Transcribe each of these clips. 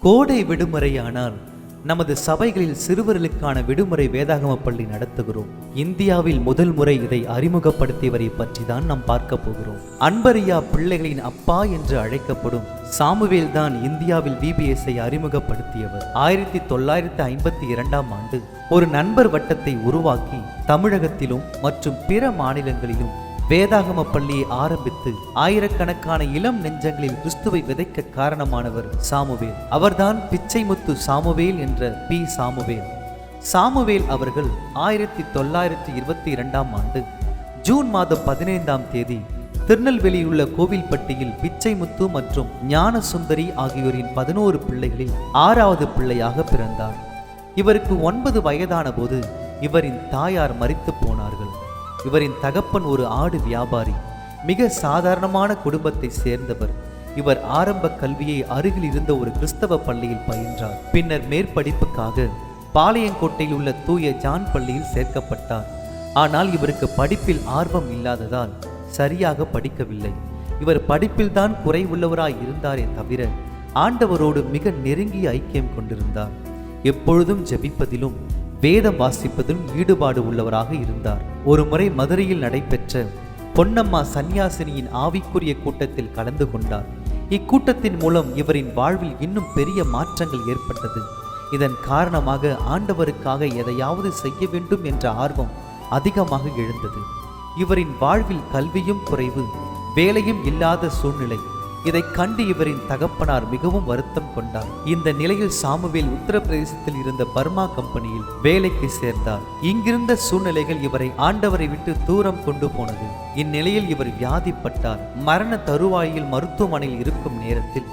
கோடை விடுமுறையானால் நமது சபைகளில் சிறுவர்களுக்கான விடுமுறை வேதாகம பள்ளி நடத்துகிறோம். இந்தியாவில் முதல் முறை இதை அறிமுகப்படுத்தியவரை பற்றி தான் நாம் பார்க்க போகிறோம். அன்பரியா பிள்ளைகளின் அப்பா என்று அழைக்கப்படும் சாமுவேல் தான் இந்தியாவில் VBSஐ அறிமுகப்படுத்தியவர். 1952ஆம் ஆண்டு ஒரு நண்பர் வட்டத்தை உருவாக்கி தமிழகத்திலும் மற்றும் பிற மாநிலங்களிலும் வேதாகம பள்ளியை ஆரம்பித்து ஆயிரக்கணக்கான இளம் நெஞ்சங்களில் கிறிஸ்துவை விதைக்க காரணமானவர் சாமுவேல். அவர்தான் பிச்சைமுத்து சாமுவேல் என்ற பி. சாமுவேல். சாமுவேல் அவர்கள் 1922ஆம் ஆண்டு ஜூன் மாதம் 15ஆம் தேதி திருநெல்வேலியுள்ள கோவில்பட்டியில் பிச்சைமுத்து மற்றும் ஞானசுந்தரி ஆகியோரின் 11 பிள்ளைகளில் 6வது பிள்ளையாக பிறந்தார். இவருக்கு 9 வயதான போது இவரின் தாயார் மரித்து போனார்கள். இவரின் தகப்பன் ஒரு ஆடு வியாபாரி. மிக சாதாரணமான குடும்பத்தை சேர்ந்தவர். இவர் ஆரம்ப கல்வியை அருகில் இருந்த ஒரு கிறிஸ்தவ பள்ளியில் பயின்றார். பின்னர் மேற்படிப்புக்காக பாளையங்கோட்டையில் உள்ள தூய ஜான் பள்ளியில் சேர்க்கப்பட்டார். ஆனால் இவருக்கு படிப்பில் ஆர்வம் இல்லாததால் சரியாக படிக்கவில்லை. இவர் படிப்பில் தான் குறை உள்ளவராய் இருந்தாரே தவிர ஆண்டவரோடு மிக நெருங்கிய ஐக்கியம் கொண்டிருந்தார். எப்பொழுதும் ஜெபிப்பதிலும் வேதம் வாசிப்பதிலும் ஈடுபாடு உள்ளவராக இருந்தார். ஒரு முறை மதுரையில் நடைபெற்ற பொன்னம்மா சன்னியாசினியின் ஆவிக்குரிய கூட்டத்தில் கலந்து கொண்டார். இக்கூட்டத்தின் மூலம் இவரின் வாழ்வில் இன்னும் பெரிய மாற்றங்கள் ஏற்பட்டது. இதன் காரணமாக ஆண்டவருக்காக எதையாவது செய்ய வேண்டும் என்ற ஆர்வம் அதிகமாக எழுந்தது. இவரின் வாழ்வில் கல்வியும் குறைவு, வேலையும் இல்லாத சூழ்நிலை. இதை கண்டு இவரின் தகப்பனார் மிகவும் வருத்தம் கொண்டார். இந்த நிலையில் சாமுவேல் உத்தரப்பிரதேசத்தில் இருந்த பர்மா கம்பெனியில் வேலைக்கு சேர்ந்தார். இங்கிருந்த சூழ்நிலைகள் இவரை ஆண்டவரை விட்டு தூரம் கொண்டு போனது. இந்நிலையில் இவர் வியாதிப்பட்டார். மரண தருவாயில் மருத்துவமனையில் இருக்கும் நேரத்தில்,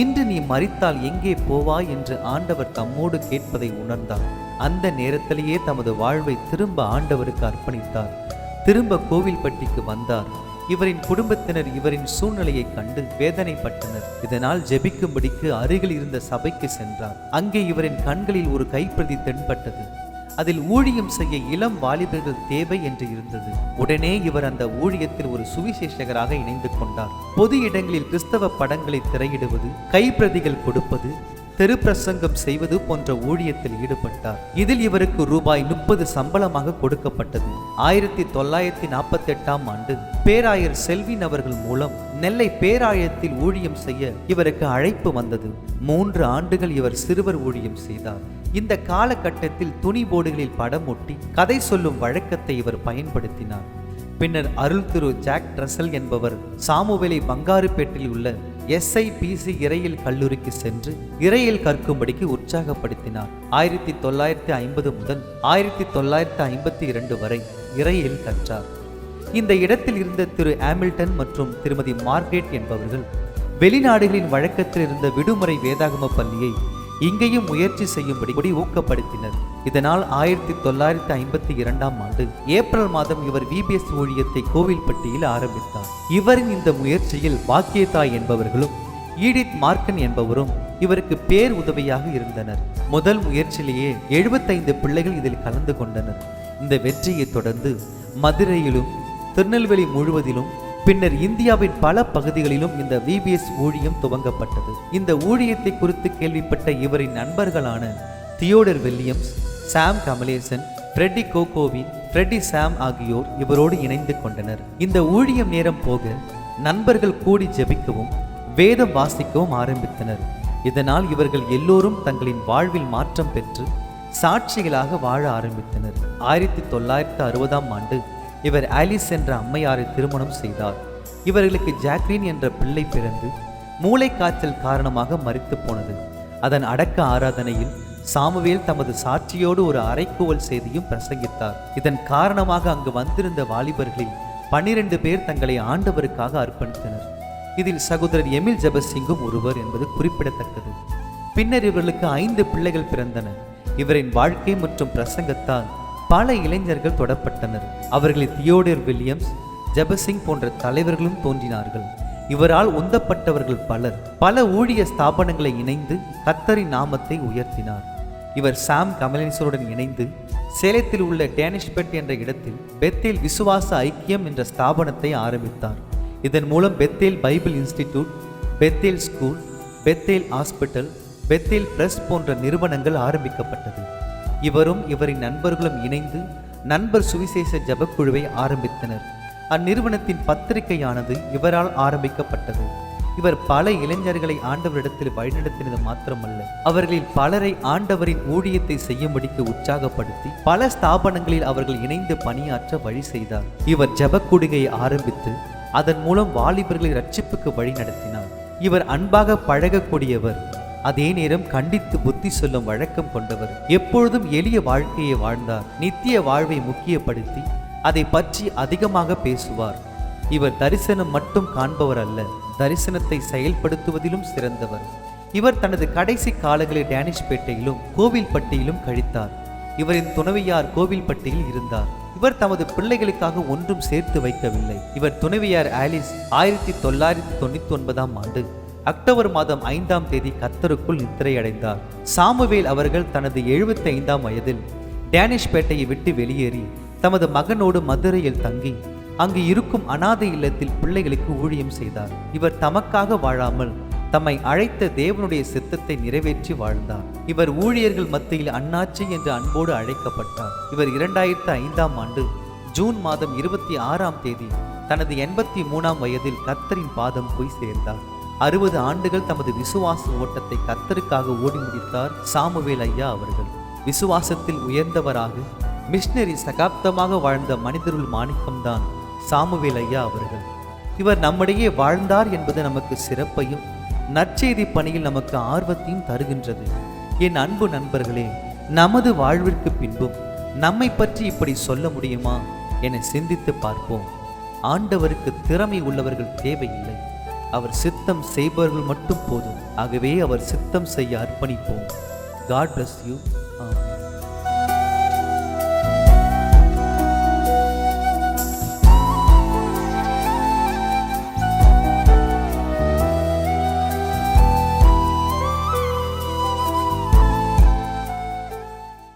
இன்று நீ மரித்தால் எங்கே போவாய் என்று ஆண்டவர் தம்மோடு கேட்பதை உணர்ந்தார். அந்த நேரத்திலேயே தமது வாழ்வை திரும்ப ஆண்டவருக்கு அர்ப்பணித்தார். திரும்ப கோவில்பட்டிக்கு வந்தார். இவரின் குடும்பத்தினர் இவரின் சூழ்நிலையை கண்டு வேதனைப்பட்டனர். இதனால் ஜெபிக்கும்படிக்கு அருகில் இருந்த சபைக்கு சென்றார். அங்கே இவரின் கண்களில் ஒரு கைப்பிரதி தென்பட்டது. அதில் ஊழியம் செய்ய இளம் வாலிபர்கள் தேவை என்று இருந்தது. உடனே இவர் அந்த ஊழியத்தில் ஒரு சுவிசேஷகராக இணைந்து கொண்டார். பொது இடங்களில் கிறிஸ்தவ படங்களை திரையிடுவது, கைப்பிரதிகள் கொடுப்பது, தெரு பிரசங்கம் செய்வது போன்ற ஊழியத்தில் ஈடுபட்டார். இதில் இவருக்கு ரூபாய் 30 சம்பளமாக கொடுக்கப்பட்டது. 1948ஆம் ஆண்டு பேராயர் செல்வின் அவர்கள் மூலம் நெல்லை பேராயத்தில் ஊழியம் செய்ய இவருக்கு அழைப்பு வந்தது. 3 ஆண்டுகள் இவர் சிறுவர் ஊழியம் செய்தார். இந்த காலகட்டத்தில் துணி போர்டுகளில் படம் ஒட்டி கதை சொல்லும் வழக்கத்தை இவர் பயன்படுத்தினார். பின்னர் அருள் திரு ஜாக் ரசல் என்பவர் சாமுவேலை பங்காருப்பேட்டில் உள்ள SIPC இறையியல் கல்லூரிக்கு சென்று இறையியல் கற்கும்படிக்கு உற்சாகப்படுத்தினார். 1950 முதல் 1952 வரை இறையியல் கற்றார். இந்த இடத்தில் இருந்த திரு ஹாமில்டன் மற்றும் திருமதி மார்கரெட் என்பவர்கள் வெளிநாடுகளின் வழக்கத்தில் இருந்த விடுமுறை வேதாகம பள்ளியை இங்கேயும் முயற்சி செய்யும்படி ஊக்கப்படுத்தினர். இதனால் 1952ஆம் ஆண்டு ஏப்ரல் மாதம் இவர் VBS ஊழியத்தை கோவில்பட்டியில் ஆரம்பித்தார். இவரின் இந்த முயற்சியில் பாக்கியதாய் என்பவர்களும் ஈடித் மார்க்கன் என்பவரும் இவருக்கு பேர் உதவியாக இருந்தனர். முதல் முயற்சியிலேயே 75 பிள்ளைகள் இதில் கலந்து கொண்டனர். இந்த வெற்றியை தொடர்ந்து மதுரையிலும் திருநெல்வேலி முழுவதிலும் பின்னர் இந்தியாவின் பல பகுதிகளிலும் இந்த VBS ஊழியம் துவங்கப்பட்டது. இந்த ஊழியத்தை குறித்து கேள்விப்பட்ட இவரின் நண்பர்களான தியோடர் வில்லியம்ஸ், சாம் கமலேசன், ஃப்ரெட்டி கோகோவின், ஃப்ரெட்டி சாம் ஆகியோர் இவரோடு இணைந்து கொண்டனர். இந்த ஊழியம் நேரம் போக நண்பர்கள் கூடி ஜெபிக்கவும் வேதம் வாசிக்கவும் ஆரம்பித்தனர். இதனால் இவர்கள் எல்லோரும் தங்களின் வாழ்வில் மாற்றம் பெற்று சாட்சிகளாக வாழ ஆரம்பித்தனர். 1960ஆம் ஆண்டு இவர் ஆலிஸ் என்ற அம்மையாரை திருமணம் செய்தார். இவர்களுக்கு ஜாக்லின் என்ற பிள்ளை பிறந்து மூளைக்காய்ச்சல் காரணமாக மரித்து போனது. அதன் அடக்க ஆராதனையில் சாமுவேல் தமது சாட்சியோடு ஒரு அறைக்கூவல் செய்தியும் பிரசங்கித்தார். இதன் காரணமாக அங்கு வந்திருந்த வாலிபர்களில் 12 பேர் தங்களை ஆண்டவருக்காக அர்ப்பணித்தனர். இதில் சகோதரர் எமில் ஜெபசிங்கும் ஒருவர் என்பது குறிப்பிடத்தக்கது. பின்னர் இவர்களுக்கு 5 பிள்ளைகள் பிறந்தனர். இவரின் வாழ்க்கை மற்றும் பிரசங்கத்தால் பல இளைஞர்கள் தொடப்பட்டனர். அவர்களில் தியோடர் வில்லியம்ஸ், ஜெபசிங் போன்ற தலைவர்களும் தோன்றினார்கள். இவரால் உந்தப்பட்டவர்கள் பலர் பல ஊழிய ஸ்தாபனங்களை இணைந்து கர்த்தரின் நாமத்தை உயர்த்தினார். இவர் சாம் கமலேசனுடன் இணைந்து சேலத்தில் உள்ள டேனிஷ்பெட் என்ற இடத்தில் பெத்தேல் விசுவாச ஐக்கியம் என்ற ஸ்தாபனத்தை ஆரம்பித்தார். இதன் மூலம் Bethel Bible institute, Bethel school, Bethel hospital, Bethel press போன்ற நிறுவனங்கள் ஆரம்பிக்கப்பட்டது. இவரும் இவரின் நண்பர்களும் இணைந்து நண்பர் சுவிசேஷ ஜெபக்குழுவை ஆரம்பித்தனர். அந்நிறுவனத்தின் பத்திரிகையானது இவரால் ஆரம்பிக்கப்பட்டது. இவர் பல இளைஞர்களை ஆண்டவரிடத்தில் வழிநடத்தினது மாத்திரமல்ல, அவர்களில் பலரை ஆண்டவரின் ஊழியத்தை செய்யும்படிக்கு உற்சாகப்படுத்தி பல ஸ்தாபனங்களில் அவர்கள் இணைந்து பணியாற்ற வழி செய்தார். இவர் ஜெபக்கூடுகையை ஆரம்பித்து அதன் மூலம் வாலிபர்களை ரட்சிப்புக்கு வழி நடத்தினார். இவர் அன்பாக பழகக்கூடியவர், அதே நேரம் கண்டித்து புத்தி சொல்லும் வழக்கம் கொண்டவர். எப்பொழுதும் எளிய வாழ்க்கையை வாழ்ந்தார். நித்திய வாழ்வை முக்கியப்படுத்தி அதை பற்றி அதிகமாக பேசுவார். இவர் தரிசனம் மட்டும் காண்பவர் அல்ல, தரிசனத்தை செயல்படுத்துவதிலும் சிறந்தவர். இவர் தனது கடைசி காலங்களை டேனிஷ்பேட்டையிலும் கோவில்பட்டியிலும் கழித்தார். இவரின் துணைவியார் கோவில்பட்டியில் இருந்தார். இவர் தமது பிள்ளைகளுக்காக ஒன்றும் சேர்த்து வைக்கவில்லை. இவர் துணைவியார் ஆலிஸ் 1999 ஆண்டு அக்டோபர் மாதம் 5ஆம் தேதி கர்த்தருக்குள் நித்திரையடைந்தார். சாமுவேல் அவர்கள் தனது 75ஆம் வயதில் டேனிஷ்பேட்டையை விட்டு வெளியேறி தமது மகனோடு மதுரையில் தங்கி அங்கு இருக்கும் அனாதை இல்லத்தில் பிள்ளைகளுக்கு ஊழியம் செய்தார். இவர் தமக்காக வாழாமல் தம்மை அழைத்த தேவனுடைய சித்தத்தை நிறைவேற்றி வாழ்ந்தார். இவர் ஊழியர்கள் மத்தியில் அண்ணாச்சி என்று அன்போடு அழைக்கப்பட்டார். இவர் 2005ஆம் ஆண்டு ஜூன் மாதம் 26ஆம் தேதி தனது 83ஆம் வயதில் கர்த்தரின் பாதம் போய் சேர்ந்தார். 60 ஆண்டுகள் தமது விசுவாச ஓட்டத்தை கர்த்தருக்காக ஓடி முடித்தார் சாமுவேல் ஐயா அவர்கள். விசுவாசத்தில் உயர்ந்தவராக மிஷனரி சகாப்தமாக வாழ்ந்த மனிதருள் மாணிக்கம்தான் சாமுவேல் ஐயா அவர்கள். இவர் நம்மிடையே வாழ்ந்தார் என்பது நமக்கு சிறப்பையும் நற்செய்தி பணியில் நமக்கு ஆர்வத்தையும் தருகின்றது. என் அன்பு நண்பர்களே, நமது வாழ்விற்கு பின்பும் நம்மை பற்றி இப்படி சொல்ல முடியுமா என சிந்தித்து பார்ப்போம். ஆண்டவருக்கு திறமை உள்ளவர்கள் தேவையில்லை, அவர் சித்தம் செய்பவர்கள் மட்டும் போதும். ஆகவே அவர் சித்தம் செய்ய அர்ப்பணிப்போம். God bless you. Amen.